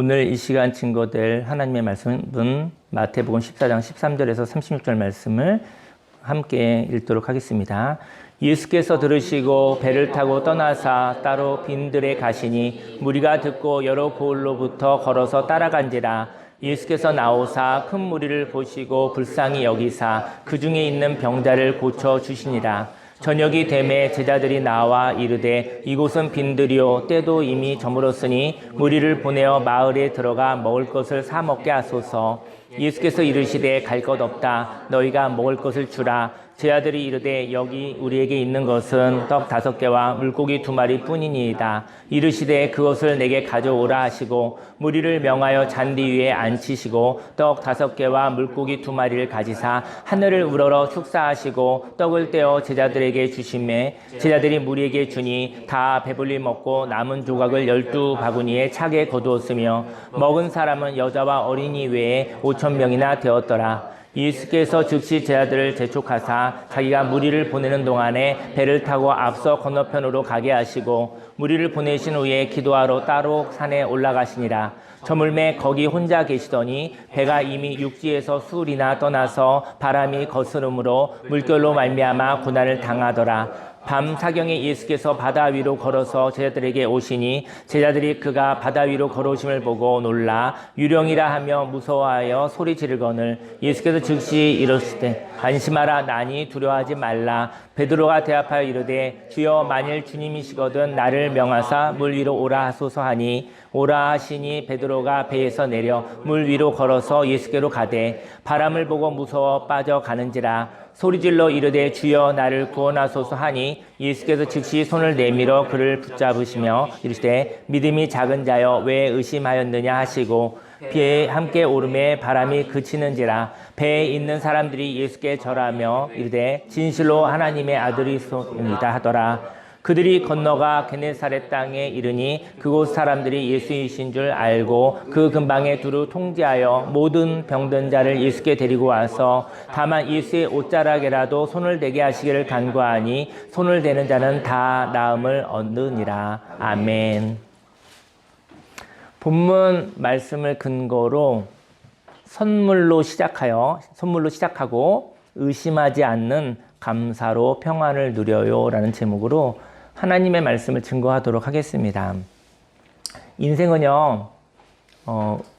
오늘 이 시간 증거될 하나님의 말씀은 마태복음 14장 13절에서 36절 말씀을 함께 읽도록 하겠습니다. 예수께서 들으시고 배를 타고 떠나사 따로 빈들에 가시니 무리가 듣고 여러 고을로부터 걸어서 따라간지라. 예수께서 나오사 큰 무리를 보시고 불쌍히 여기사 그 중에 있는 병자를 고쳐 주시니라. 저녁이 되매 제자들이 나와 이르되 이곳은 빈들이요 때도 이미 저물었으니 무리를 보내어 마을에 들어가 먹을 것을 사 먹게 하소서. 예수께서 이르시되 갈 것 없다. 너희가 먹을 것을 주라. 제자들이 이르되 여기 우리에게 있는 것은 떡 5개와 물고기 2마리 뿐이니이다. 이르시되 그것을 내게 가져오라 하시고 무리를 명하여 잔디 위에 앉히시고 떡 5개와 물고기 2마리를 가지사 하늘을 우러러 축사하시고 떡을 떼어 제자들에게 주시매 제자들이 무리에게 주니 다 배불리 먹고 남은 조각을 12바구니에 차게 거두었으며 먹은 사람은 여자와 어린이 외에 5,000명이나 되었더라. 예수께서 즉시 제자들을 재촉하사 자기가 무리를 보내는 동안에 배를 타고 앞서 건너편으로 가게 하시고 무리를 보내신 후에 기도하러 따로 산에 올라가시니라. 저물매 거기 혼자 계시더니 배가 이미 육지에서 수울이나 떠나서 바람이 거스름으로 물결로 말미암아 고난을 당하더라. 밤 사경에 예수께서 바다 위로 걸어서 제자들에게 오시니 제자들이 그가 바다 위로 걸어오심을 보고 놀라 유령이라 하며 무서워하여 소리 지르거늘 예수께서 즉시 이르시되 안심하라. 나니 두려워하지 말라. 베드로가 대답하여 이르되 주여 만일 주님이시거든 나를 명하사 물 위로 오라 하소서 하니 오라 하시니 베드로가 배에서 내려 물 위로 걸어서 예수께로 가되 바람을 보고 무서워 빠져가는지라. 소리질러 이르되 주여 나를 구원하소서 하니 예수께서 즉시 손을 내밀어 그를 붙잡으시며 이르시되 믿음이 작은 자여 왜 의심하였느냐 하시고 배에 함께 오름에 바람이 그치는지라. 배에 있는 사람들이 예수께 절하며 이르되 진실로 하나님의 아들이소이다 하더라. 그들이 건너가 게네사렛 땅에 이르니 그곳 사람들이 예수이신 줄 알고 그 근방에 두루 통제하여 모든 병든 자를 예수께 데리고 와서 다만 예수의 옷자락에라도 손을 대게 하시기를 간구하니 손을 대는 자는 다 나음을 얻느니라. 아멘. 본문 말씀을 근거로 선물로 시작하고 의심하지 않는 감사로 평안을 누려요 라는 제목으로 하나님의 말씀을 증거하도록 하겠습니다. 인생은요,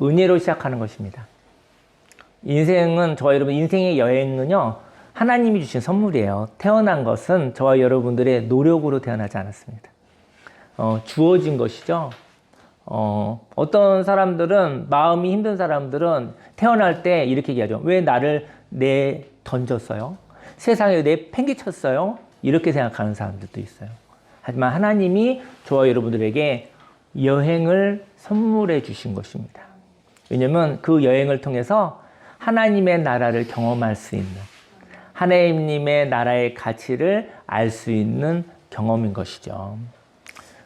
은혜로 시작하는 것입니다. 인생의 여행은요, 하나님이 주신 선물이에요. 태어난 것은 저와 여러분들의 노력으로 태어나지 않았습니다. 주어진 것이죠. 어떤 사람들은, 마음이 힘든 사람들은 태어날 때 이렇게 얘기하죠. 왜 나를 던졌어요? 세상에 팽개쳤어요? 이렇게 생각하는 사람들도 있어요. 하지만 하나님이 저와 여러분들에게 여행을 선물해 주신 것입니다. 왜냐하면 그 여행을 통해서 하나님의 나라를 경험할 수 있는, 하나님의 나라의 가치를 알 수 있는 경험인 것이죠.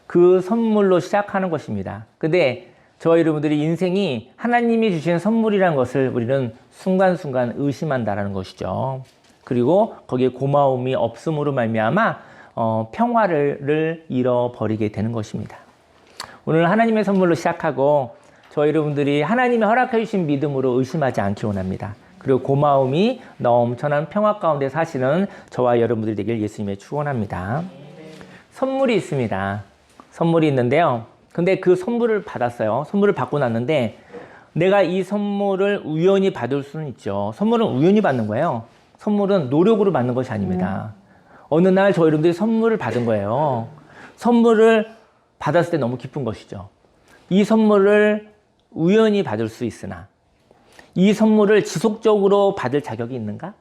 그 선물로 시작하는 것입니다. 근데 저와 여러분들이 인생이 하나님이 주신 선물이라는 것을 우리는 순간순간 의심한다는 것이죠. 그리고 거기에 고마움이 없음으로 말미암아 평화를 잃어버리게 되는 것입니다. 오늘 하나님의 선물로 시작하고 저희 여러분들이 하나님이 허락해 주신 믿음으로 의심하지 않기 원합니다. 그리고 고마움이 넘쳐난 평화 가운데 사시는 저와 여러분들 되길 예수님의 축원합니다. 선물이 있습니다. 선물이 있는데요. 근데 그 선물을 받았어요. 선물을 받고 났는데 내가 이 선물을 우연히 받을 수는 있죠. 선물은 우연히 받는 거예요. 선물은 노력으로 받는 것이 아닙니다. 어느 날 저희 여러분들이 선물을 받은 거예요. 선물을 받았을 때 너무 기쁜 것이죠. 이 선물을 우연히 받을 수 있으나 이 선물을 지속적으로 받을 자격이 있는가?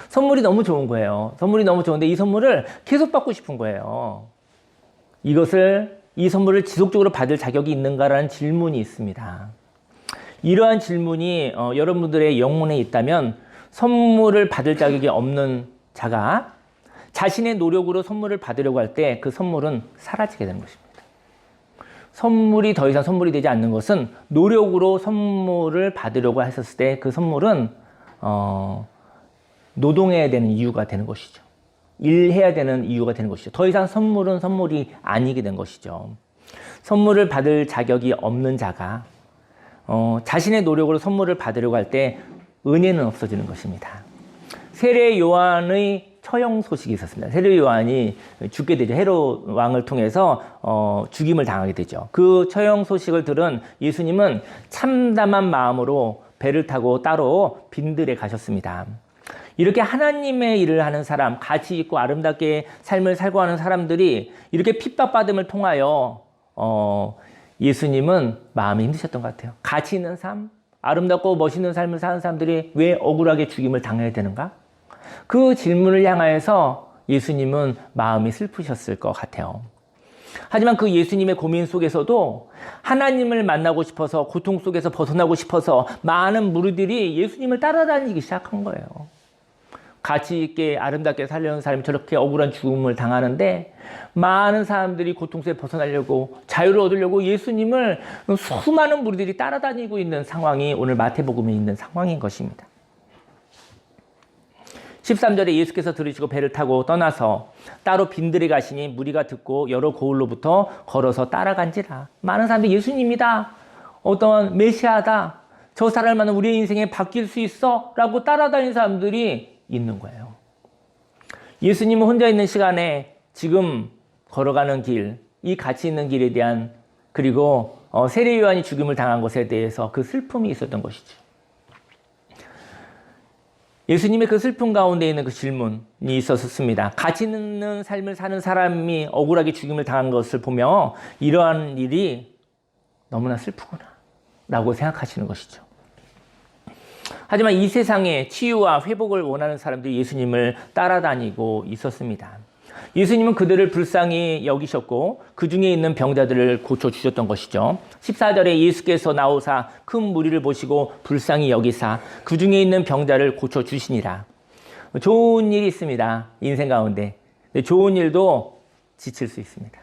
선물이 너무 좋은 거예요. 선물이 너무 좋은데 이 선물을 계속 받고 싶은 거예요. 이 선물을 지속적으로 받을 자격이 있는가라는 질문이 있습니다. 이러한 질문이 여러분들의 영혼에 있다면 선물을 받을 자격이 없는 자가 자신의 노력으로 선물을 받으려고 할 때 그 선물은 사라지게 되는 것입니다. 선물이 더 이상 선물이 되지 않는 것은 노력으로 선물을 받으려고 했었을 때 그 선물은 노동해야 되는 이유가 되는 것이죠. 일해야 되는 이유가 되는 것이죠. 더 이상 선물은 선물이 아니게 된 것이죠. 선물을 받을 자격이 없는 자가 자신의 노력으로 선물을 받으려고 할 때 은혜는 없어지는 것입니다. 세례 요한의 처형 소식이 있었습니다. 세례 요한이 죽게 되죠. 헤롯 왕을 통해서 죽임을 당하게 되죠. 그 처형 소식을 들은 예수님은 참담한 마음으로 배를 타고 따로 빈들에 가셨습니다. 이렇게 하나님의 일을 하는 사람, 가치 있고 아름답게 삶을 살고 하는 사람들이 이렇게 핍박받음을 통하여 예수님은 마음이 힘드셨던 것 같아요. 가치 있는 삶, 아름답고 멋있는 삶을 사는 사람들이 왜 억울하게 죽임을 당해야 되는가? 그 질문을 향하여서 예수님은 마음이 슬프셨을 것 같아요. 하지만 그 예수님의 고민 속에서도 하나님을 만나고 싶어서, 고통 속에서 벗어나고 싶어서 많은 무리들이 예수님을 따라다니기 시작한 거예요. 가치 있게 아름답게 살려는 사람이 저렇게 억울한 죽음을 당하는데 많은 사람들이 고통 속에 벗어나려고, 자유를 얻으려고 예수님을 수많은 무리들이 따라다니고 있는 상황이 오늘 마태복음에 있는 상황인 것입니다. 13절에 예수께서 들으시고 배를 타고 떠나서 따로 빈들에 가시니 무리가 듣고 여러 고을로부터 걸어서 따라간지라. 많은 사람들이 예수님이다, 어떤 메시아다, 저 사람을 만나면 우리의 인생에 바뀔 수 있어 라고 따라다니는 사람들이 있는 거예요. 예수님은 혼자 있는 시간에 지금 걸어가는 길, 이 가치 있는 길에 대한, 그리고 세례 요한이 죽임을 당한 것에 대해서 그 슬픔이 있었던 것이죠. 예수님의 그 슬픔 가운데 있는 그 질문이 있었습니다. 가치 있는 삶을 사는 사람이 억울하게 죽임을 당한 것을 보며 이러한 일이 너무나 슬프구나 라고 생각하시는 것이죠. 하지만 이 세상에 치유와 회복을 원하는 사람들이 예수님을 따라다니고 있었습니다. 예수님은 그들을 불쌍히 여기셨고 그 중에 있는 병자들을 고쳐주셨던 것이죠. 14절에 예수께서 나오사 큰 무리를 보시고 불쌍히 여기사 그 중에 있는 병자를 고쳐주시니라. 좋은 일이 있습니다. 인생 가운데. 좋은 일도 지칠 수 있습니다.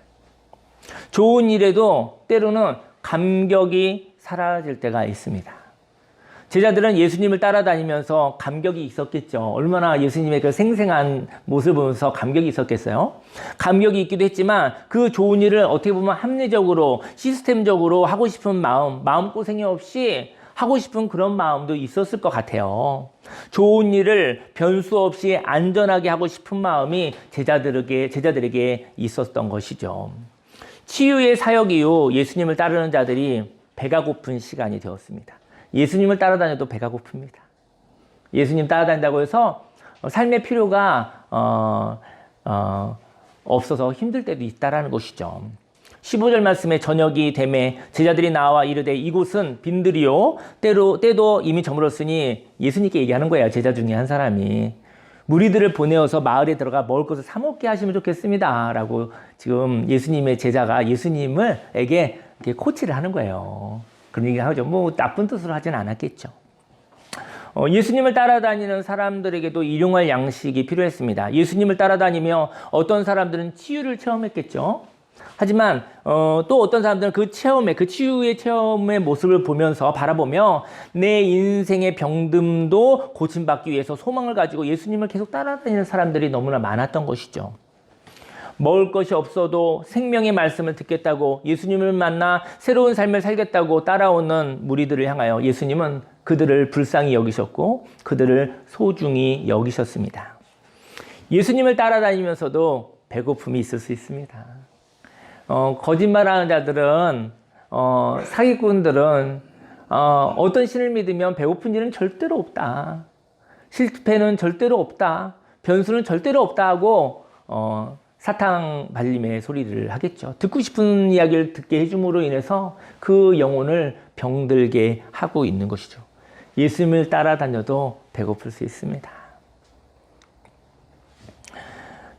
좋은 일에도 때로는 감격이 사라질 때가 있습니다. 제자들은 예수님을 따라다니면서 감격이 있었겠죠. 얼마나 예수님의 그 생생한 모습을 보면서 감격이 있었겠어요. 감격이 있기도 했지만 그 좋은 일을 어떻게 보면 합리적으로, 시스템적으로 하고 싶은 마음고생이 없이 하고 싶은 그런 마음도 있었을 것 같아요. 좋은 일을 변수 없이 안전하게 하고 싶은 마음이 제자들에게 있었던 것이죠. 치유의 사역 이후 예수님을 따르는 자들이 배가 고픈 시간이 되었습니다. 예수님을 따라다녀도 배가 고픕니다. 예수님 따라다닌다고 해서 삶의 필요가 없어서 힘들 때도 있다라는 것이죠. 15절 말씀에 저녁이 되매 제자들이 나와 이르되 이곳은 빈들이요 때도 이미 저물었으니 예수님께 얘기하는 거예요. 제자 중에 한 사람이 무리들을 보내어서 마을에 들어가 먹을 것을 사 먹게 하시면 좋겠습니다 라고 지금 예수님의 제자가 예수님에게 이렇게 코치를 하는 거예요. 그런 얘기를 하죠. 뭐 나쁜 뜻으로 하진 않았겠죠. 예수님을 따라다니는 사람들에게도 일용할 양식이 필요했습니다. 예수님을 따라다니며 어떤 사람들은 치유를 체험했겠죠. 하지만 또 어떤 사람들은 그 치유의 체험의 모습을 보면서 바라보며 내 인생의 병듦도 고침받기 위해서 소망을 가지고 예수님을 계속 따라다니는 사람들이 너무나 많았던 것이죠. 먹을 것이 없어도 생명의 말씀을 듣겠다고, 예수님을 만나 새로운 삶을 살겠다고 따라오는 무리들을 향하여 예수님은 그들을 불쌍히 여기셨고 그들을 소중히 여기셨습니다. 예수님을 따라다니면서도 배고픔이 있을 수 있습니다. 거짓말하는 자들은, 사기꾼들은 어떤 신을 믿으면 배고픈 일은 절대로 없다, 실패는 절대로 없다, 변수는 절대로 없다 하고 사탕 발림의 소리를 하겠죠. 듣고 싶은 이야기를 듣게 해줌으로 인해서 그 영혼을 병들게 하고 있는 것이죠. 예수님을 따라다녀도 배고플 수 있습니다.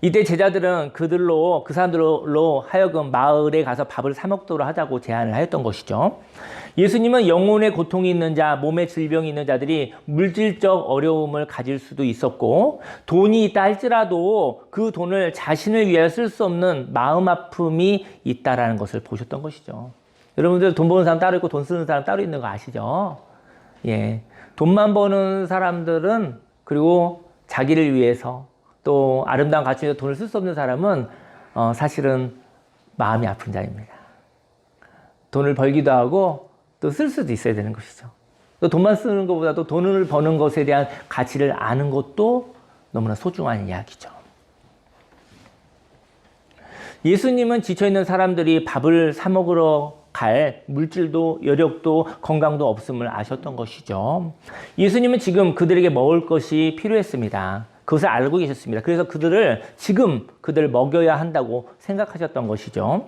이때 제자들은 그 사람들로 하여금 마을에 가서 밥을 사 먹도록 하자고 제안을 하였던 것이죠. 예수님은 영혼의 고통이 있는 자, 몸에 질병이 있는 자들이 물질적 어려움을 가질 수도 있었고, 돈이 있다 할지라도 그 돈을 자신을 위하여 쓸 수 없는 마음 아픔이 있다라는 것을 보셨던 것이죠. 여러분들 돈 버는 사람 따로 있고 돈 쓰는 사람 따로 있는 거 아시죠? 예. 돈만 버는 사람들은, 그리고 자기를 위해서 또 아름다운 가치에서 돈을 쓸 수 없는 사람은 사실은 마음이 아픈 자입니다. 돈을 벌기도 하고 또 쓸 수도 있어야 되는 것이죠. 또 돈만 쓰는 것보다도 돈을 버는 것에 대한 가치를 아는 것도 너무나 소중한 이야기죠. 예수님은 지쳐있는 사람들이 밥을 사 먹으러 갈 물질도 여력도 건강도 없음을 아셨던 것이죠. 예수님은 지금 그들에게 먹을 것이 필요했습니다. 그것을 알고 계셨습니다. 그래서 그들을 먹여야 한다고 생각하셨던 것이죠.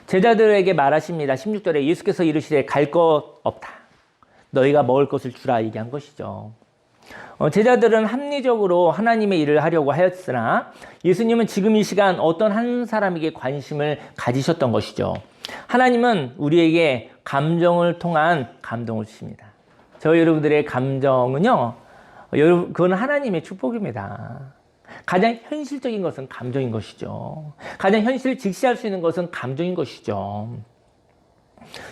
제자들에게 말하십니다. 16절에 예수께서 이르시되 갈 것 없다. 너희가 먹을 것을 주라 얘기한 것이죠. 제자들은 합리적으로 하나님의 일을 하려고 하였으나 예수님은 지금 이 시간 어떤 한 사람에게 관심을 가지셨던 것이죠. 하나님은 우리에게 감정을 통한 감동을 주십니다. 저희 여러분들의 감정은요, 그건 하나님의 축복입니다. 가장 현실적인 것은 감정인 것이죠. 가장 현실을 직시할 수 있는 것은 감정인 것이죠.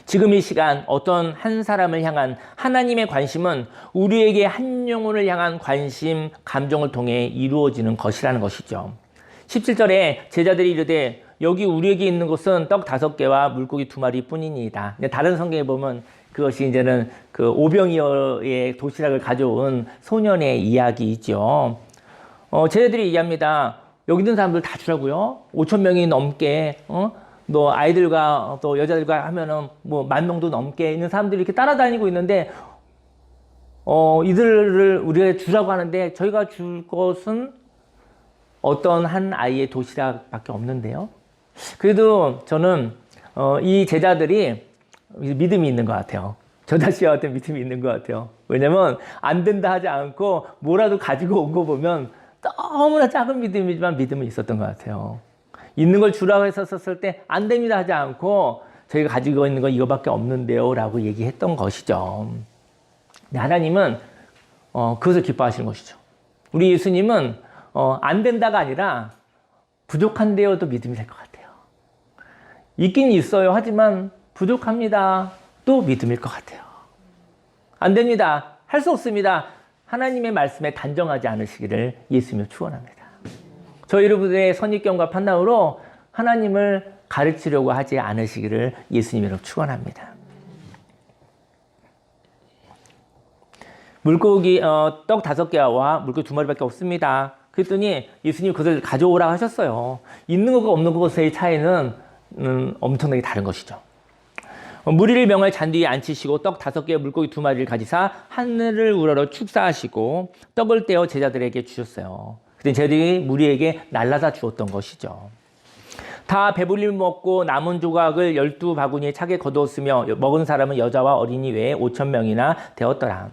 지금 이 시간 어떤 한 사람을 향한 하나님의 관심은 우리에게 한 영혼을 향한 관심, 감정을 통해 이루어지는 것이라는 것이죠. 17절에 제자들이 이르되 여기 우리에게 있는 것은 떡 5개와 물고기 2마리 뿐이니이다. 다른 성경에 보면 그것이 이제는 그 오병이어의 도시락을 가져온 소년의 이야기이죠. 제자들이 얘기합니다. 여기 있는 사람들 다 주라고요. 5,000명이 넘게, 너 아이들과 또 여자들과 하면은 뭐 10,000명도 넘게 있는 사람들이 이렇게 따라다니고 있는데, 이들을 우리가 주라고 하는데 저희가 줄 것은 어떤 한 아이의 도시락밖에 없는데요. 그래도 저는 이 제자들이 믿음이 있는 것 같아요. 저 자신과 같은 믿음이 있는 것 같아요. 왜냐면 안 된다 하지 않고 뭐라도 가지고 온 거 보면 너무나 작은 믿음이지만 믿음이 있었던 것 같아요. 있는 걸 주라고 했었을 때 안 됩니다 하지 않고 저희가 가지고 있는 거 이거밖에 없는데요 라고 얘기했던 것이죠. 하나님은 그것을 기뻐하시는 것이죠. 우리 예수님은 안 된다가 아니라 부족한데요도 믿음이 될 것 같아요. 있긴 있어요 하지만 부족합니다 또 믿음일 것 같아요. 안 됩니다, 할 수 없습니다, 하나님의 말씀에 단정하지 않으시기를 예수님을 축원합니다. 저희 여러분의 선입견과 판단으로 하나님을 가르치려고 하지 않으시기를 예수님으로 축원합니다. 물고기 떡 5개와 물고기 2마리밖에 없습니다. 그랬더니 예수님이 그것을 가져오라 하셨어요. 있는 것과 없는 것의 차이는 엄청나게 다른 것이죠. 무리를 명할 잔 뒤에 앉히시고 떡 5개와 물고기 2마리를 가지사 하늘을 우러러 축사하시고 떡을 떼어 제자들에게 주셨어요. 그때 제자들이 무리에게 날라다 주었던 것이죠. 다 배불리 먹고 남은 조각을 12바구니에 차게 거두었으며 먹은 사람은 여자와 어린이 외에 5,000명이나 되었더라.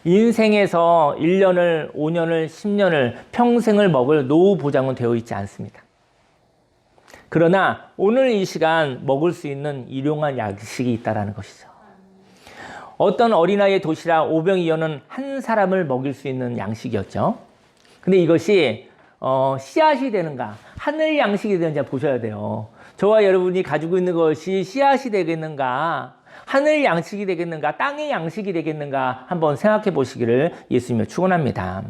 인생에서 1년을, 5년을, 10년을, 평생을 먹을 노후 보장은 되어 있지 않습니다. 그러나 오늘 이 시간 먹을 수 있는 일용할 양식이 있다는 것이죠. 어떤 어린아이의 도시락 오병이어는 한 사람을 먹일 수 있는 양식이었죠. 근데 이것이 씨앗이 되는가 하늘 양식이 되는지 보셔야 돼요. 저와 여러분이 가지고 있는 것이 씨앗이 되겠는가, 하늘 양식이 되겠는가, 땅의 양식이 되겠는가 한번 생각해 보시기를 예수님을 축원합니다.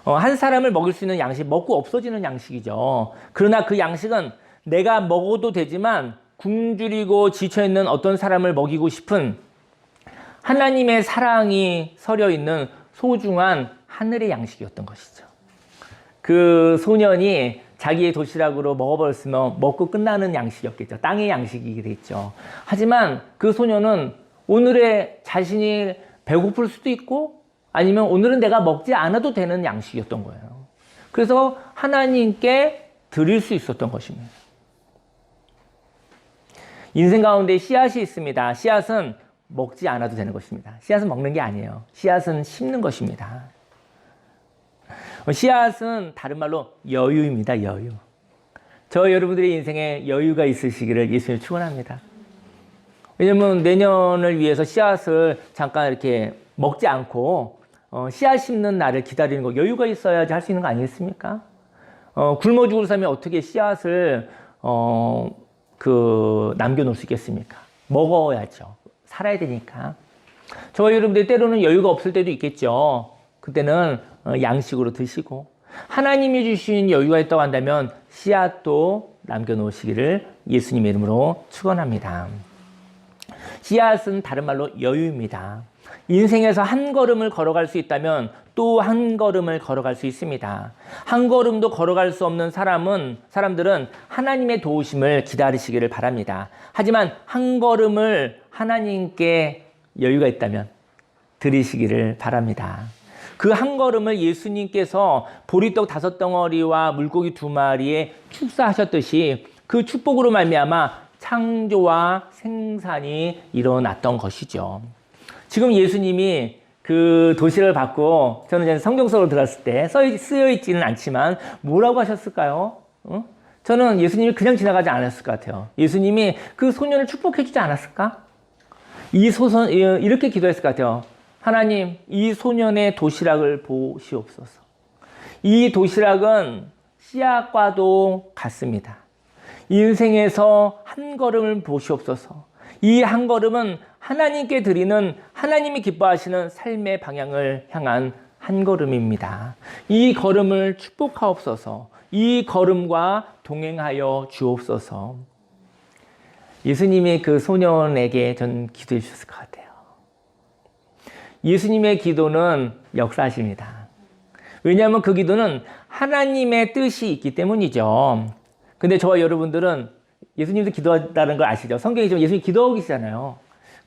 한 사람을 먹일 수 있는 양식, 먹고 없어지는 양식이죠. 그러나 그 양식은 내가 먹어도 되지만 굶주리고 지쳐있는 어떤 사람을 먹이고 싶은 하나님의 사랑이 서려 있는 소중한 하늘의 양식이었던 것이죠. 그 소년이 자기의 도시락으로 먹어버렸으면 먹고 끝나는 양식이었겠죠. 땅의 양식이겠죠. 하지만 그 소년은 오늘의 자신이 배고플 수도 있고 아니면 오늘은 내가 먹지 않아도 되는 양식이었던 거예요. 그래서 하나님께 드릴 수 있었던 것입니다. 인생 가운데 씨앗이 있습니다. 씨앗은 먹지 않아도 되는 것입니다. 씨앗은 먹는 게 아니에요. 씨앗은 심는 것입니다. 씨앗은 다른 말로 여유입니다. 여유. 저 여러분들의 인생에 여유가 있으시기를 예수님 축원합니다. 왜냐면 내년을 위해서 씨앗을 잠깐 이렇게 먹지 않고 씨앗 심는 날을 기다리는 거, 여유가 있어야지 할 수 있는 거 아니겠습니까? 굶어 죽을 사람이 어떻게 씨앗을 남겨놓을 수 있겠습니까? 먹어야죠. 살아야 되니까. 저와 여러분들이 때로는 여유가 없을 때도 있겠죠. 그때는 양식으로 드시고, 하나님이 주신 여유가 있다고 한다면 씨앗도 남겨놓으시기를 예수님의 이름으로 축원합니다. 씨앗은 다른 말로 여유입니다. 인생에서 한 걸음을 걸어갈 수 있다면 또 한 걸음을 걸어갈 수 있습니다. 한 걸음도 걸어갈 수 없는 사람들은 하나님의 도우심을 기다리시기를 바랍니다. 하지만 한 걸음을 하나님께 여유가 있다면 들이시기를 바랍니다. 그 한 걸음을 예수님께서 보리떡 5덩어리와 물고기 2마리에 축사하셨듯이 그 축복으로 말미암아 창조와 생산이 일어났던 것이죠. 지금 예수님이 그 도시를 받고 저는 이제 성경 속으로 들었을 때 쓰여 있지는 않지만 뭐라고 하셨을까요? 저는 예수님이 그냥 지나가지 않았을 것 같아요. 예수님이 그 소년을 축복해 주지 않았을까? 이렇게 기도했을 것 같아요. 하나님, 이 소년의 도시락을 보시옵소서. 이 도시락은 씨앗과도 같습니다. 인생에서 한 걸음을 보시옵소서. 이 한 걸음은 하나님께 드리는, 하나님이 기뻐하시는 삶의 방향을 향한 한 걸음입니다. 이 걸음을 축복하옵소서. 이 걸음과 동행하여 주옵소서. 예수님이 그 소년에게 전 기도해 주셨을 것 같아요. 예수님의 기도는 역사십니다. 왜냐하면 그 기도는 하나님의 뜻이 있기 때문이죠. 근데 저와 여러분들은 예수님도 기도한다는 걸 아시죠? 성경에 지금 예수님이 기도하고 계시잖아요.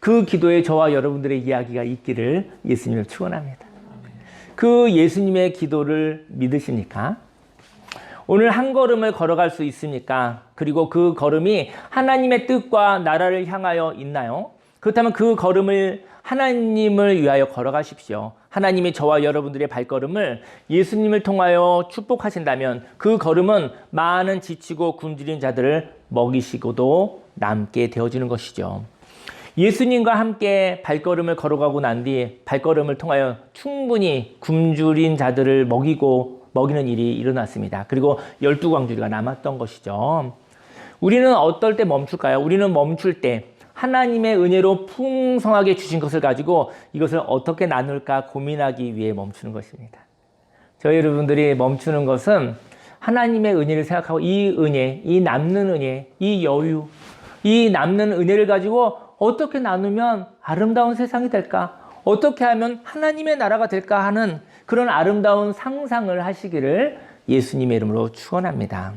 그 기도에 저와 여러분들의 이야기가 있기를 예수님을 축원합니다. 그 예수님의 기도를 믿으십니까? 오늘 한 걸음을 걸어갈 수 있습니까? 그리고 그 걸음이 하나님의 뜻과 나라를 향하여 있나요? 그렇다면 그 걸음을 하나님을 위하여 걸어가십시오. 하나님이 저와 여러분들의 발걸음을 예수님을 통하여 축복하신다면 그 걸음은 많은 지치고 굶주린 자들을 먹이시고도 남게 되어지는 것이죠. 예수님과 함께 발걸음을 걸어가고 난 뒤 발걸음을 통하여 충분히 굶주린 자들을 먹이는 일이 일어났습니다. 그리고 12광주리가 남았던 것이죠. 우리는 어떨 때 멈출까요? 우리는 멈출 때 하나님의 은혜로 풍성하게 주신 것을 가지고 이것을 어떻게 나눌까 고민하기 위해 멈추는 것입니다. 저희 여러분들이 멈추는 것은 하나님의 은혜를 생각하고 이 은혜, 이 남는 은혜, 이 여유, 이 남는 은혜를 가지고 어떻게 나누면 아름다운 세상이 될까? 어떻게 하면 하나님의 나라가 될까 하는 그런 아름다운 상상을 하시기를 예수님의 이름으로 축원합니다.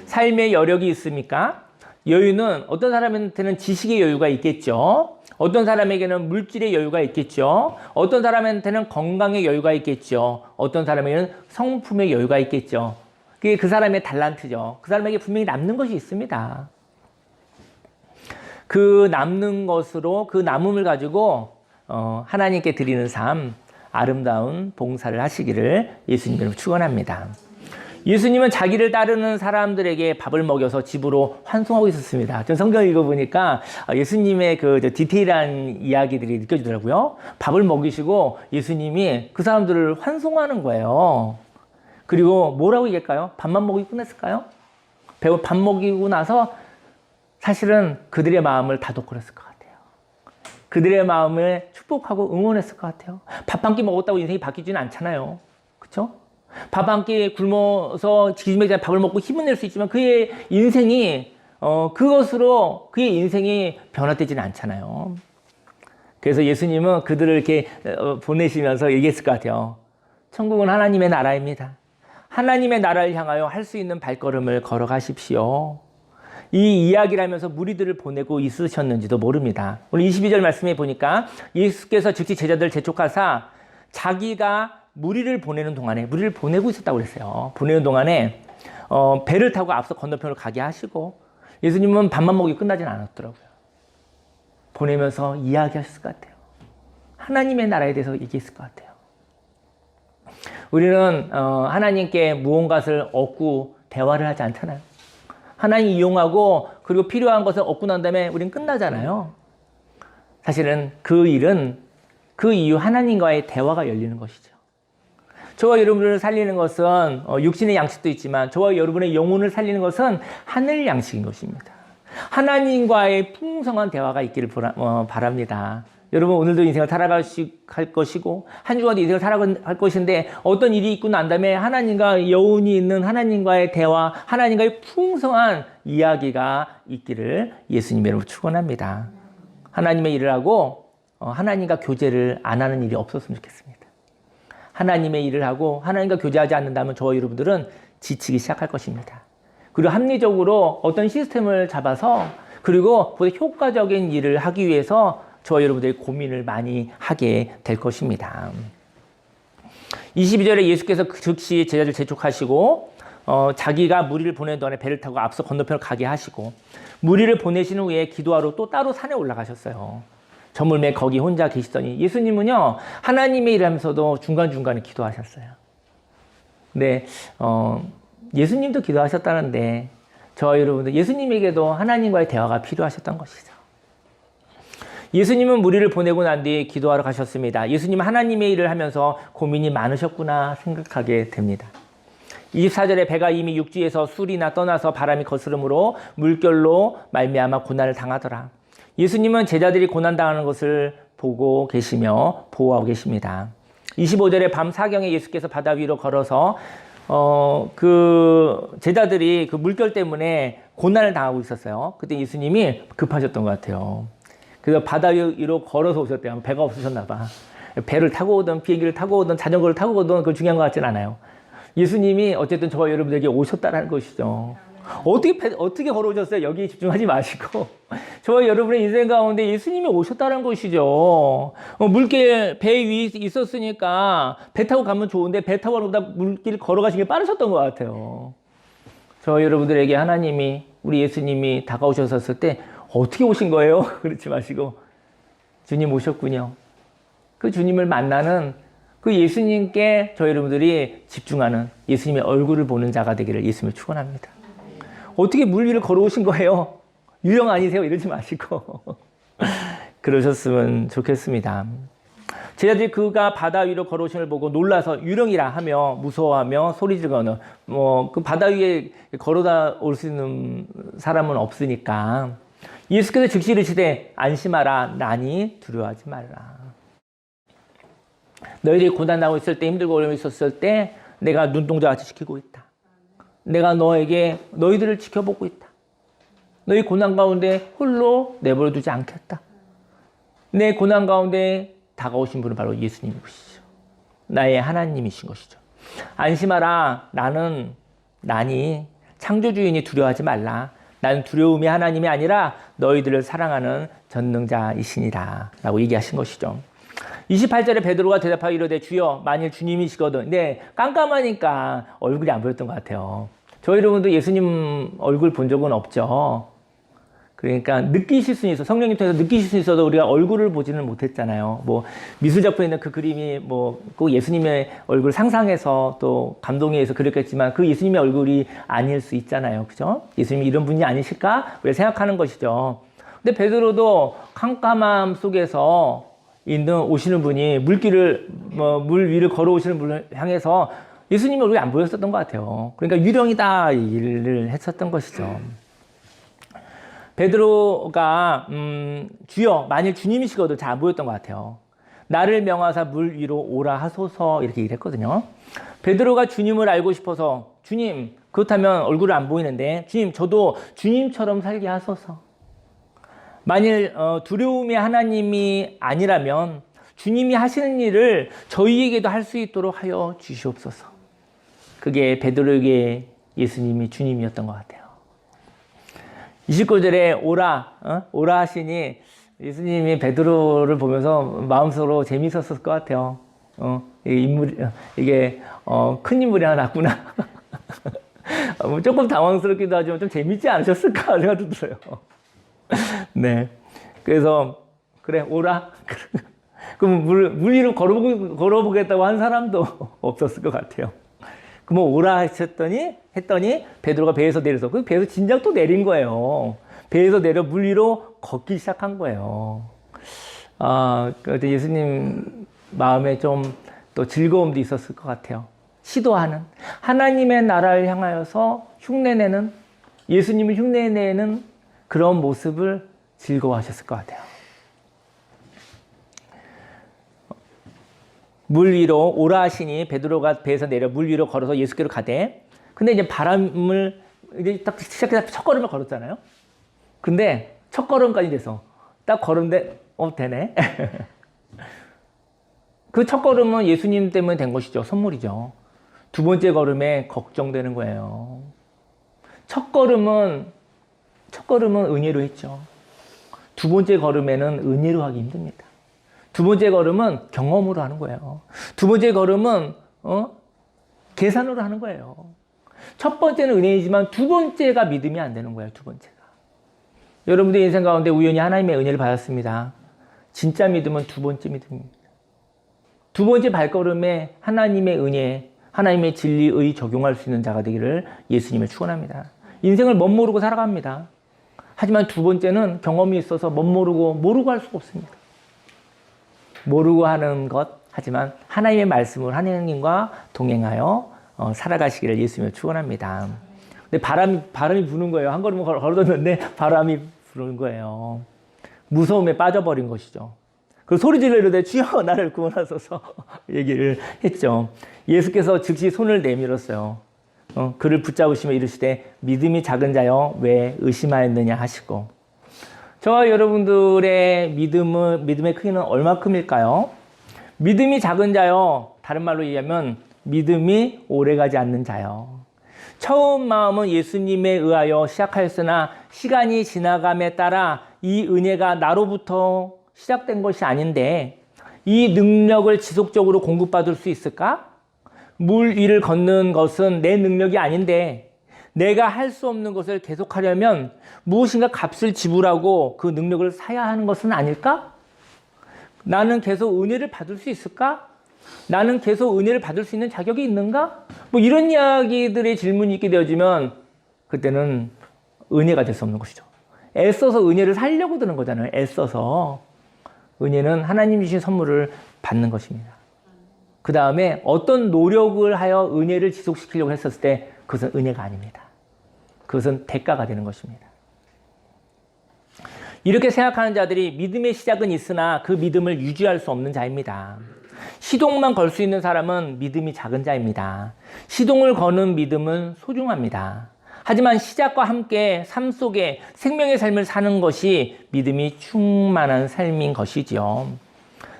삶의 여력이 있습니까? 여유는 어떤 사람한테는 지식의 여유가 있겠죠. 어떤 사람에게는 물질의 여유가 있겠죠. 어떤 사람한테는 건강의 여유가 있겠죠. 어떤 사람에게는 성품의 여유가 있겠죠. 그게 그 사람의 달란트죠. 그 사람에게 분명히 남는 것이 있습니다. 그 남는 것으로 그 남음을 가지고 하나님께 드리는 삶, 아름다운 봉사를 하시기를 예수님으로 축원합니다. 예수님은 자기를 따르는 사람들에게 밥을 먹여서 집으로 환송하고 있었습니다. 전 성경을 읽어보니까 예수님의 그 디테일한 이야기들이 느껴지더라고요. 밥을 먹이시고 예수님이 그 사람들을 환송하는 거예요. 그리고 뭐라고 얘기할까요? 밥만 먹이고 끝냈을까요? 밥 먹이고 나서 사실은 그들의 마음을 다독거렸을 것 같아요. 그들의 마음을 축복하고 응원했을 것 같아요. 밥 한 끼 먹었다고 인생이 바뀌지는 않잖아요. 그렇죠? 밥 한 끼 굶어서 기침에 대한 밥을 먹고 힘을 낼 수 있지만 그의 인생이 그것으로 그의 인생이 변화되지는 않잖아요. 그래서 예수님은 그들을 이렇게 보내시면서 얘기했을 것 같아요. 천국은 하나님의 나라입니다. 하나님의 나라를 향하여 할 수 있는 발걸음을 걸어가십시오. 이 이야기를 하면서 무리들을 보내고 있으셨는지도 모릅니다. 오늘 22절 말씀에 보니까 예수께서 즉시 제자들을 재촉하사 자기가 무리를 보내는 동안에, 무리를 보내고 있었다고 그랬어요. 보내는 동안에 배를 타고 앞서 건너편으로 가게 하시고 예수님은 밥만 먹이 끝나진 않았더라고요. 보내면서 이야기하셨을 것 같아요. 하나님의 나라에 대해서 얘기했을 것 같아요. 우리는 하나님께 무언가를 얻고 대화를 하지 않잖아요. 하나님 이용하고 그리고 필요한 것을 얻고 난 다음에 우리는 끝나잖아요. 사실은 그 일은 그 이후 하나님과의 대화가 열리는 것이죠. 저와 여러분을 살리는 것은 육신의 양식도 있지만 저와 여러분의 영혼을 살리는 것은 하늘 양식인 것입니다. 하나님과의 풍성한 대화가 있기를 바랍니다. 여러분 오늘도 인생을 살아갈 것이고 한 주간도 인생을 살아갈 것인데 어떤 일이 있고 난 다음에 하나님과 여운이 있는 하나님과의 대화, 하나님과의 풍성한 이야기가 있기를 예수님의 이름으로 축원합니다. 하나님의 일을 하고 하나님과 교제를 안 하는 일이 없었으면 좋겠습니다. 하나님의 일을 하고 하나님과 교제하지 않는다면 저와 여러분들은 지치기 시작할 것입니다. 그리고 합리적으로 어떤 시스템을 잡아서 그리고 보다 효과적인 일을 하기 위해서 저와 여러분들이 고민을 많이 하게 될 것입니다. 22절에 예수께서 즉시 제자들 재촉하시고 자기가 무리를 보내는 동안에 배를 타고 앞서 건너편을 가게 하시고 무리를 보내신 후에 기도하러 또 따로 산에 올라가셨어요. 저물매 거기 혼자 계시더니 예수님은요 하나님의 일을 하면서도 중간중간에 기도하셨어요. 네, 예수님도 기도하셨다는데 저와 여러분들 예수님에게도 하나님과의 대화가 필요하셨던 것이죠. 예수님은 무리를 보내고 난 뒤에 기도하러 가셨습니다. 예수님은 하나님의 일을 하면서 고민이 많으셨구나 생각하게 됩니다. 24절에 배가 이미 육지에서 술이나 떠나서 바람이 거스름으로 물결로 말미암아 고난을 당하더라. 예수님은 제자들이 고난당하는 것을 보고 계시며 보호하고 계십니다. 25절에 밤 사경에 예수께서 바다 위로 걸어서 그 제자들이 그 물결 때문에 고난을 당하고 있었어요. 그때 예수님이 급하셨던 것 같아요. 그래서 바다 위로 걸어서 오셨대요. 배가 없으셨나 봐. 배를 타고 오든 비행기를 타고 오든 자전거를 타고 오든 그건 중요한 것 같지는 않아요. 예수님이 어쨌든 저와 여러분들에게 오셨다는 것이죠. 어떻게 걸어오셨어요? 여기 집중하지 마시고 저와 여러분의 인생 가운데 예수님이 오셨다는 것이죠. 물길 배 위에 있었으니까 배 타고 가면 좋은데 배 타고 가는 것보다 물길 걸어가시는 게 빠르셨던 것 같아요. 저와 여러분들에게 하나님이 우리 예수님이 다가오셨을 때 어떻게 오신 거예요? 그렇지 마시고 주님 오셨군요. 그 주님을 만나는 그 예수님께 저희 여러분들이 집중하는 예수님의 얼굴을 보는 자가 되기를 예수님을 축원합니다. 어떻게 물 위를 걸어오신 거예요? 유령 아니세요? 이러지 마시고 그러셨으면 좋겠습니다. 제자들이 그가 바다 위로 걸어오심을 보고 놀라서 유령이라 하며 무서워하며 소리 지르거늘 그 바다 위에 걸어다 올 수 있는 사람은 없으니까 예수께서 즉시 이르시되 안심하라 나니 두려워하지 말라. 너희들이 고난당하고 있을 때 힘들고 어려움이 있었을 때 내가 눈동자같이 지키고 있다. 내가 너희들을 지켜보고 있다. 너희 고난 가운데 홀로 내버려 두지 않겠다. 내 고난 가운데 다가오신 분은 바로 예수님이시죠. 나의 하나님이신 것이죠. 안심하라 나니 창조주인이 두려워하지 말라. 나는 두려움이 하나님이 아니라 너희들을 사랑하는 전능자이시니라 라고 얘기하신 것이죠. 28절에 베드로가 대답하여 이르되 주여 만일 주님이시거든. 네, 깜깜하니까 얼굴이 안 보였던 것 같아요. 저희 여러분도 예수님 얼굴 본 적은 없죠. 그러니까 느끼실 수는 있어. 성령님 통해서 느끼실 수 있어도 우리가 얼굴을 보지는 못했잖아요. 뭐 미술작품에 있는 그 그림이 뭐 꼭 예수님의 얼굴 상상해서 또 감동에 의해서 그렸겠지만 그 예수님의 얼굴이 아닐 수 있잖아요. 그죠? 예수님이 이런 분이 아니실까? 우리가 생각하는 것이죠. 근데 베드로도 캄캄함 속에서 오시는 분이 물 위를 걸어오시는 분을 향해서 예수님의 얼굴이 안 보였었던 것 같아요. 그러니까 유령이다 일을 했었던 것이죠. 베드로가 주여 만일 주님이시거든 잘 안 보였던 것 같아요. 나를 명하사 물 위로 오라 하소서 이렇게 얘기했거든요. 베드로가 주님을 알고 싶어서 주님 그렇다면 얼굴을 안 보이는데 주님 저도 주님처럼 살게 하소서. 만일 두려움이 하나님이 아니라면 주님이 하시는 일을 저희에게도 할 수 있도록 하여 주시옵소서. 그게 베드로에게 예수님이 주님이었던 것 같아요. 29절에 오라 하시니 예수님이 베드로를 보면서 마음속으로 재미있었을 것 같아요. 이게 큰 인물이 하나 났구나. 조금 당황스럽기도 하지만 좀 재밌지 않으셨을까 생각도 들어요. 네. 그래서 그래 오라. 그럼 물 위로 걸어보겠다고 한 사람도 없었을 것 같아요. 그럼 오라 했더니 베드로가 배에서 내려서 그 배에서 진작 또 내린 거예요. 배에서 내려 물 위로 걷기 시작한 거예요. 예수님 마음에 좀 또 즐거움도 있었을 것 같아요. 시도하는 하나님의 나라를 향하여서 흉내내는 예수님을 흉내내는 그런 모습을 즐거워하셨을 것 같아요. 물 위로 오라 하시니 베드로가 배에서 내려 물 위로 걸어서 예수께로 가되 근데 이제 바람을 이제 딱 시작해서 첫 걸음을 걸었잖아요. 근데 첫 걸음까지 돼서 딱 걸은데 되네. 그 첫 걸음은 예수님 때문에 된 것이죠. 선물이죠. 두 번째 걸음에 걱정되는 거예요. 첫 걸음은 은혜로 했죠. 두 번째 걸음에는 은혜로 하기 힘듭니다. 두 번째 걸음은 경험으로 하는 거예요. 두 번째 걸음은 계산으로 하는 거예요. 첫 번째는 은혜이지만 두 번째가 믿음이 안 되는 거예요. 두 번째가. 여러분들 인생 가운데 우연히 하나님의 은혜를 받았습니다. 진짜 믿음은 두 번째 믿음입니다. 두 번째 발걸음에 하나님의 은혜, 하나님의 진리의 적용할 수 있는 자가 되기를 예수님을 축원합니다. 인생을 멋모르고 살아갑니다. 하지만 두 번째는 경험이 있어서 모르고 할 수가 없습니다. 모르고 하는 것, 하지만 하나님의 말씀을 하나님과 동행하여 살아가시기를 예수님을 축원합니다. 근데 바람이 부는 거예요. 한 걸음 걸어뒀는데 바람이 부는 거예요. 무서움에 빠져버린 것이죠. 그 소리 질러 이르되 주여 나를 구원하소서 얘기를 했죠. 예수께서 즉시 손을 내밀었어요. 그를 붙잡으시며 이르시되 믿음이 작은 자여 왜 의심하였느냐 하시고. 저와 여러분들의 믿음의 크기는 얼마큼일까요? 믿음이 작은 자여, 다른 말로 얘기하면 믿음이 오래가지 않는 자여. 처음 마음은 예수님에 의하여 시작하였으나 시간이 지나감에 따라 이 은혜가 나로부터 시작된 것이 아닌데 이 능력을 지속적으로 공급받을 수 있을까? 물 위를 걷는 것은 내 능력이 아닌데 내가 할 수 없는 것을 계속하려면 무엇인가 값을 지불하고 그 능력을 사야 하는 것은 아닐까? 나는 계속 은혜를 받을 수 있을까? 나는 계속 은혜를 받을 수 있는 자격이 있는가? 뭐 이런 이야기들의 질문이 있게 되어지면 그때는 은혜가 될 수 없는 것이죠. 애써서 은혜를 살려고 드는 거잖아요. 애써서. 은혜는 하나님 주신 선물을 받는 것입니다. 그 다음에 어떤 노력을 하여 은혜를 지속시키려고 했었을 때 그것은 은혜가 아닙니다. 그것은 대가가 되는 것입니다. 이렇게 생각하는 자들이 믿음의 시작은 있으나 그 믿음을 유지할 수 없는 자입니다. 시동만 걸 수 있는 사람은 믿음이 작은 자입니다. 시동을 거는 믿음은 소중합니다. 하지만 시작과 함께 삶 속에 생명의 삶을 사는 것이 믿음이 충만한 삶인 것이지요.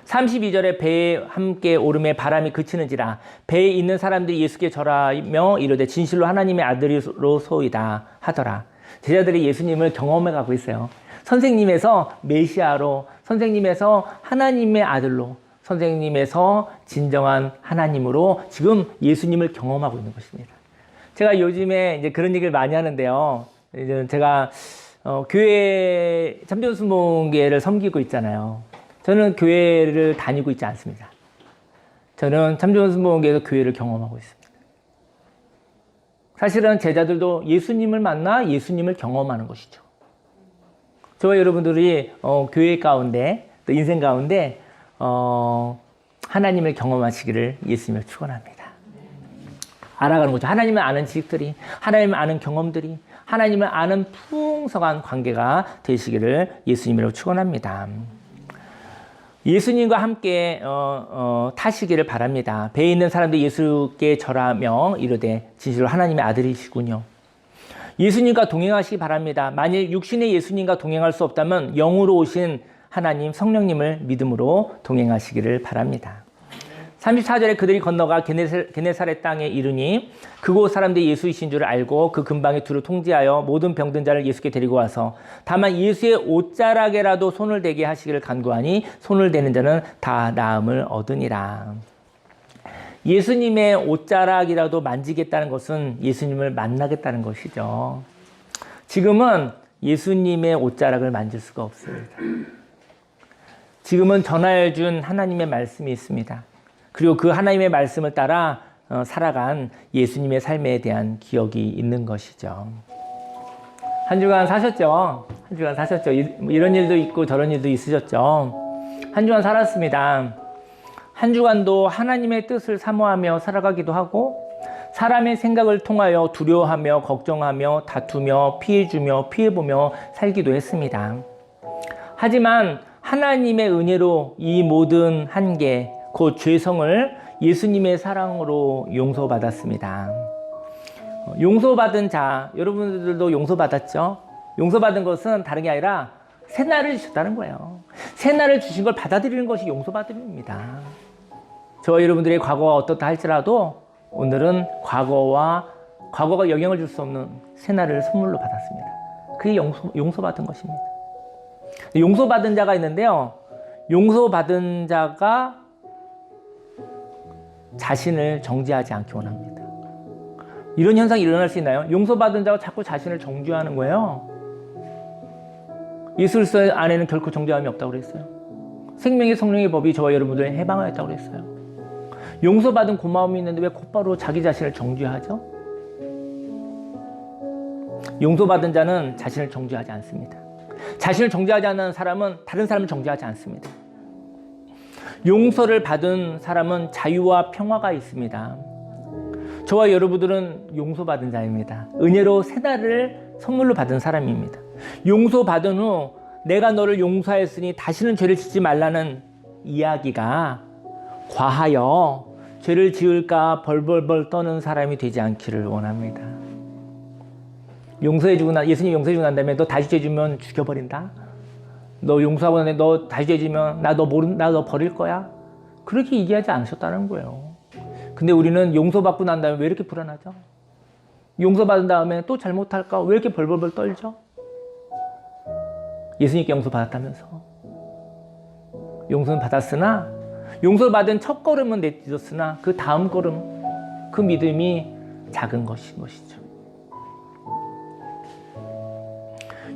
32절에 배에 함께 오름에 바람이 그치는지라 배에 있는 사람들이 예수께 절하며 이르되 진실로 하나님의 아들이로소이다 하더라. 제자들이 예수님을 경험해 가고 있어요. 선생님에서 메시아로, 선생님에서 하나님의 아들로, 선생님에서 진정한 하나님으로 지금 예수님을 경험하고 있는 것입니다. 제가 요즘에 이제 그런 얘기를 많이 하는데요. 이제 제가 교회 참전순봉계를 섬기고 있잖아요. 저는 교회를 다니고 있지 않습니다. 저는 참전순봉계에서 교회를 경험하고 있습니다. 사실은 제자들도 예수님을 만나 예수님을 경험하는 것이죠. 저와 여러분들이 교회 가운데 또 인생 가운데 하나님을 경험하시기를 예수님을 축원합니다. 알아가는 거죠. 하나님을 아는 지식들이, 하나님을 아는 경험들이, 하나님을 아는 풍성한 관계가 되시기를 예수님으로 축원합니다. 예수님과 함께 타시기를 바랍니다. 배에 있는 사람들이 예수께 절하며 이르되 진실로 하나님의 아들이시군요. 예수님과 동행하시기 바랍니다. 만일 육신의 예수님과 동행할 수 없다면 영으로 오신 하나님 성령님을 믿음으로 동행하시기를 바랍니다. 34절에 그들이 건너가 게네사렛 땅에 이르니 그곳 사람들이 예수이신 줄 알고 그 근방에 두루 통지하여 모든 병든 자를 예수께 데리고 와서 다만 예수의 옷자락에라도 손을 대게 하시기를 간구하니 손을 대는 자는 다 나음을 얻으니라. 예수님의 옷자락이라도 만지겠다는 것은 예수님을 만나겠다는 것이죠. 지금은 예수님의 옷자락을 만질 수가 없습니다. 지금은 전하여 준 하나님의 말씀이 있습니다. 그리고 그 하나님의 말씀을 따라 살아간 예수님의 삶에 대한 기억이 있는 것이죠. 한 주간 사셨죠? 한 주간 사셨죠? 이런 일도 있고 저런 일도 있으셨죠? 한 주간 살았습니다. 한 주간도 하나님의 뜻을 사모하며 살아가기도 하고 사람의 생각을 통하여 두려워하며 걱정하며 다투며 피해주며 피해보며 살기도 했습니다. 하지만 하나님의 은혜로 이 모든 한계, 그 죄성을 예수님의 사랑으로 용서받았습니다. 용서받은 자, 여러분들도 용서받았죠? 용서받은 것은 다른 게 아니라 새날을 주셨다는 거예요. 새날을 주신 걸 받아들이는 것이 용서받음입니다. 저와 여러분들의 과거가 어떻다 할지라도 오늘은 과거가 영향을 줄 수 없는 새날을 선물로 받았습니다. 그게 용서받은 것입니다. 용서받은 자가 있는데요. 용서받은 자가 자신을 정죄하지 않기 원합니다. 이런 현상이 일어날 수 있나요? 용서받은 자가 자꾸 자신을 정죄하는 거예요. 예수 그리스도 안에는 결코 정죄함이 없다고 그랬어요. 생명의 성령의 법이 저와 여러분들을 해방하였다고 그랬어요. 용서받은 고마움이 있는데 왜 곧바로 자기 자신을 정죄하죠? 용서받은 자는 자신을 정죄하지 않습니다. 자신을 정죄하지 않는 사람은 다른 사람을 정죄하지 않습니다. 용서를 받은 사람은 자유와 평화가 있습니다. 저와 여러분들은 용서받은 자입니다. 은혜로 새날을 선물로 받은 사람입니다. 용서받은 후 내가 너를 용서하였으니 다시는 죄를 짓지 말라는 이야기가 과하여 죄를 지을까 벌벌벌 떠는 사람이 되지 않기를 원합니다. 예수님 용서해주고 난 다음에 너 다시 죄 지으면 죽여버린다. 너 용서하고 나서 너 다시 죄 지으면 나 너 버릴 거야. 그렇게 얘기하지 않으셨다는 거예요. 근데 우리는 용서받고 난 다음에 왜 이렇게 불안하죠? 용서받은 다음에 또 잘못할까? 왜 이렇게 벌벌벌 떨죠? 예수님께 용서받았다면서. 용서는 받았으나 용서받은 첫 걸음은 내딛었으나 그 다음 걸음, 그 믿음이 작은 것이죠.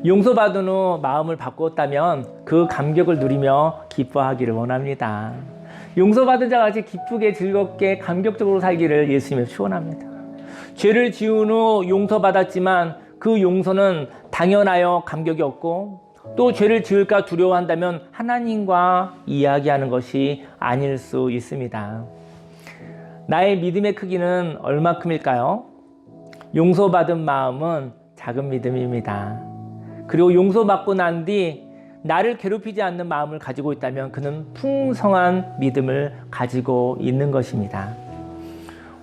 용서받은 후 마음을 바꾸었다면 그 감격을 누리며 기뻐하기를 원합니다. 용서받은 자가 같이 기쁘게 즐겁게 감격적으로 살기를 예수님의 축원합니다. 죄를 지은 후 용서받았지만 그 용서는 당연하여 감격이 없고 또 죄를 지을까 두려워한다면 하나님과 이야기하는 것이 아닐 수 있습니다. 나의 믿음의 크기는 얼마큼일까요? 용서받은 마음은 작은 믿음입니다. 그리고 용서받고 난 뒤 나를 괴롭히지 않는 마음을 가지고 있다면 그는 풍성한 믿음을 가지고 있는 것입니다.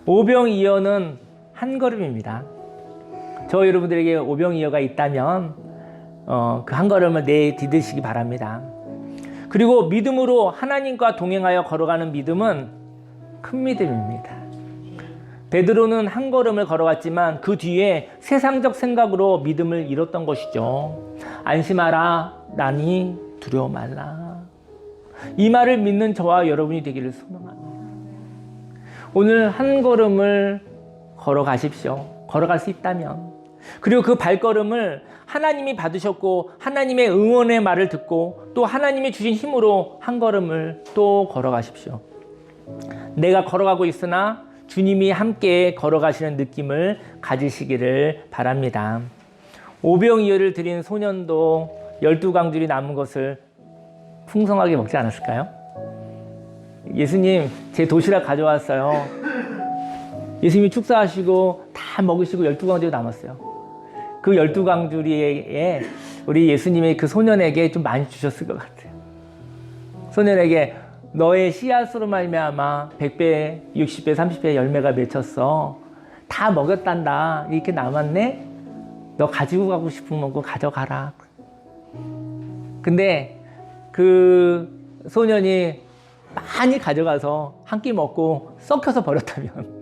오병이어는 한 걸음입니다. 저 여러분들에게 오병이어가 있다면 그 한 걸음을 내딛으시기 바랍니다. 그리고 믿음으로 하나님과 동행하여 걸어가는 믿음은 큰 믿음입니다. 베드로는 한 걸음을 걸어갔지만 그 뒤에 세상적 생각으로 믿음을 잃었던 것이죠. 안심하라, 나니 두려워 말라. 이 말을 믿는 저와 여러분이 되기를 소망합니다. 오늘 한 걸음을 걸어가십시오. 걸어갈 수 있다면. 그리고 그 발걸음을 하나님이 받으셨고 하나님의 응원의 말을 듣고 또 하나님이 주신 힘으로 한 걸음을 또 걸어가십시오. 내가 걸어가고 있으나 주님이 함께 걸어가시는 느낌을 가지시기를 바랍니다. 오병이어를 드린 소년도 12강줄이 남은 것을 풍성하게 먹지 않았을까요? 예수님, 제 도시락 가져왔어요. 예수님이 축사하시고 다 먹으시고 12강줄이 남았어요. 그 12강줄이에 우리 예수님의 그 소년에게 좀 많이 주셨을 것 같아요. 소년에게 너의 씨앗으로 말미암아 100배, 60배, 30배 열매가 맺혔어. 다 먹였단다. 이렇게 남았네? 너 가지고 가고 싶으면 그거 가져가라. 근데 그 소년이 많이 가져가서 한 끼 먹고 썩혀서 버렸다면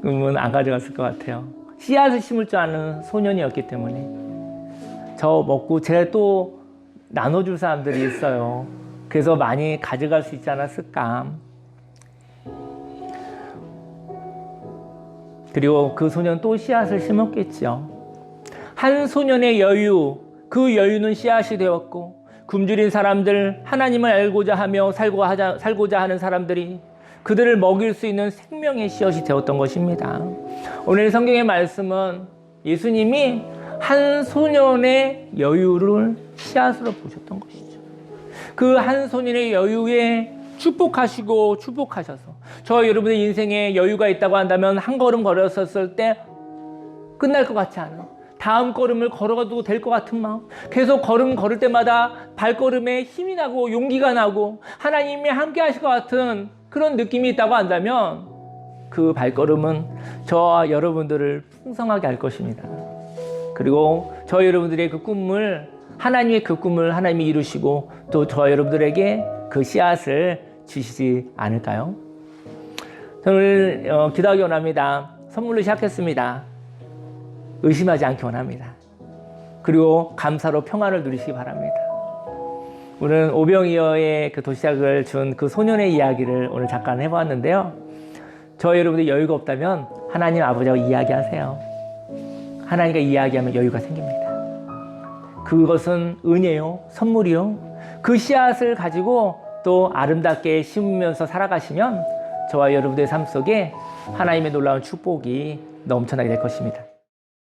그러면 안 가져갔을 것 같아요. 씨앗을 심을 줄 아는 소년이었기 때문에. 저 먹고 제가 또 나눠줄 사람들이 있어요. 그래서 많이 가져갈 수 있지 않았을까. 그리고 그 소년 또 씨앗을 심었겠죠. 한 소년의 여유, 그 여유는 씨앗이 되었고 굶주린 사람들, 하나님을 알고자 하며 살고자 하는 사람들이 그들을 먹일 수 있는 생명의 씨앗이 되었던 것입니다. 오늘 성경의 말씀은 예수님이 한 소년의 여유를 씨앗으로 보셨던 것이죠. 그 한 소년의 여유에 축복하셔서 저 여러분의 인생에 여유가 있다고 한다면 한 걸음 걸었었을 때 끝날 것 같지 않아요. 다음 걸음을 걸어가도 될 것 같은 마음. 계속 걸을 때마다 발걸음에 힘이 나고 용기가 나고 하나님이 함께 하실 것 같은 그런 느낌이 있다고 한다면 그 발걸음은 저와 여러분들을 풍성하게 할 것입니다. 그리고 저 여러분들의 그 꿈을 하나님의 그 꿈을 하나님이 이루시고 또 저와 여러분들에게 그 씨앗을 주시지 않을까요? 저는 기도하기 원합니다. 선물로 시작했습니다. 의심하지 않기 원합니다. 그리고 감사로 평안을 누리시기 바랍니다. 오늘은 오병이어의 그 도시락을 준 그 소년의 이야기를 오늘 잠깐 해보았는데요. 저와 여러분들이 여유가 없다면 하나님 아버지하고 이야기하세요. 하나님과 이야기하면 여유가 생깁니다. 그것은 은혜요, 선물이요. 그 씨앗을 가지고 또 아름답게 심으면서 살아가시면 저와 여러분들의 삶 속에 하나님의 놀라운 축복이 넘쳐나게 될 것입니다.